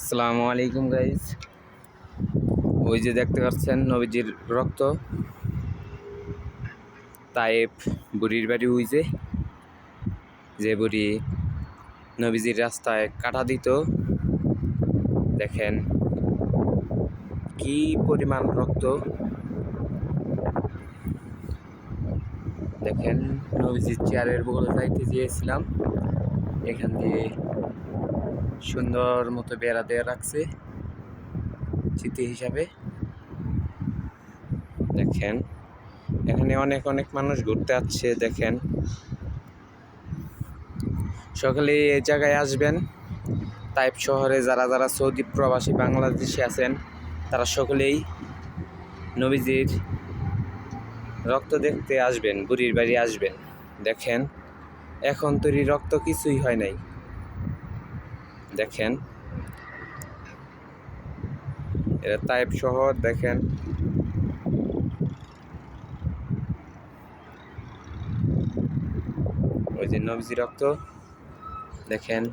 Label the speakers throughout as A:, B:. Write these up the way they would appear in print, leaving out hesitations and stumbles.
A: আসসালামু আলাইকুম গাইজ। ওই যে দেখতে পাচ্ছেন নবীজির রক্ত। তায়েব বুড়ির বাড়ি, ওই যে বুড়ি নবীজির রাস্তায় কাটা দিত। দেখেন কি পরিমাণ রক্ত। দেখেন নবীজির চেয়ারের বগলে যাইতে গিয়েছিলাম, এখান দিয়ে সুন্দর মতো বেড়া দিয়ে রাখছে স্মৃতি হিসাবে। দেখেন এখানে অনেক অনেক মানুষ ঘুরতে আসছে। দেখেন সকলে এই জায়গায় আসবেন। তাইপ শহরে যারা যারা সৌদি প্রবাসী বাংলাদেশি আছেন তারা সকলেই নবীজির রক্ত দেখতে আসবেন, বুড়ির বাড়ি আসবেন। দেখেন এখন তৈরি রক্ত কিছুই হয় নাই। দেখেন এটা তাইপ শহর। দেখেন ওই যে নবীজির রক্ত। দেখেন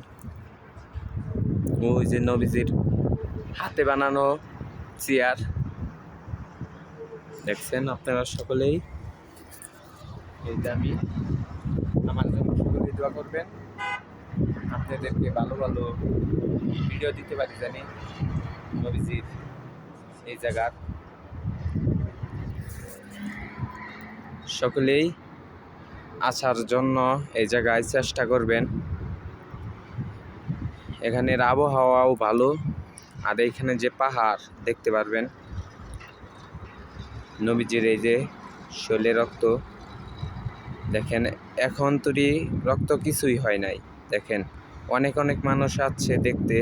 A: ওই যে নবীজির হাতে বানানো চেয়ার। দেখছেন আপনারা সকলেই। এইটা আমি আমার জন্য সকলেই দোয়া করবেন, আপনাদেরকে ভালো ভালো ভিডিও দিতে পারি জানি নবীজির এই জায়গার। সকলেই আসার জন্য এই জায়গায় চেষ্টা করবেন। এখানের আবহাওয়াও ভালো, আর এইখানে যে পাহাড় দেখতে পারবেন। নবীজির এই যে শৈলে রক্ত। দেখেন এখন তৈরি রক্ত কিছুই হয় নাই। দেখেন অনেক অনেক মানুষ আসছে দেখতে।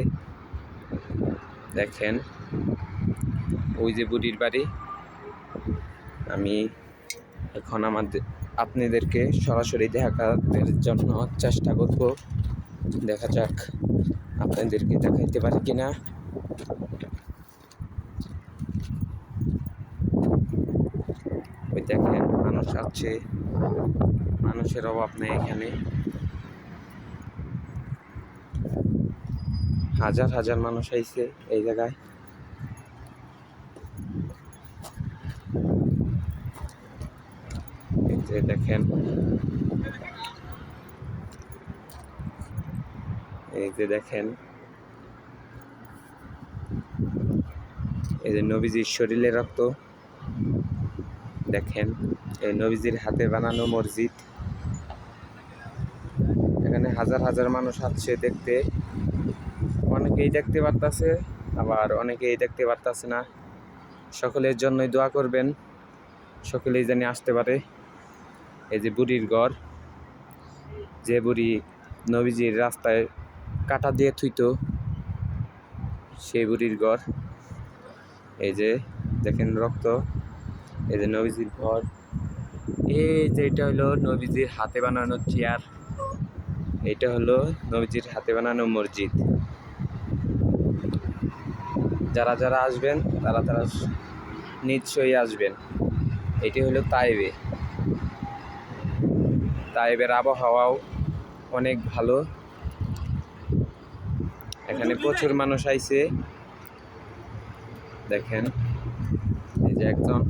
A: দেখেন ওই যে বুড়ির বাড়ি। আমি এখন আপনাদেরকে সরাসরি দেখার জন্য চেষ্টা করব। দেখা যাক আপনাদেরকে দেখাইতে পারি কিনা। ওই দেখেন মানুষ আসছে, মানুষের অভাব নেই এখানে। হাজার হাজার মানুষ আইছে এই জায়গায়। দেখেন এই যে দেখেন এই যে নবীজির শরীরে রক্ত। দেখেন এই নবীজির হাতে বানানো মসজিদ। এখানে হাজার হাজার মানুষ আসছে দেখতে। অনেকেই দেখতে পারতাছে, আবার অনেকেই দেখতে পারতাছে না। সকলের জন্যই দোয়া করবেন, সকলেই জানি আসতে পারে। এই যে বুড়ির ঘর, যে বুড়ি নবীজির রাস্তায় কাটা দিয়ে থুইতো, সেই বুড়ির ঘর। এই যে দেখেন রক্ত। এই যে নবীজির ঘর। এই যে এটা হলো নবীজির হাতে বানানো চেয়ার। এটা হলো নবীজির হাতে বানানো মসজিদ। যারা যারা আসবেন তারা তারা নিশ্চয়ই আসবেন। এটি হলো তায়েবে। তায়েবের আবহাওয়াও অনেক ভালো। এখানে প্রচুর মানুষ আইছে। দেখেন এই যে একজন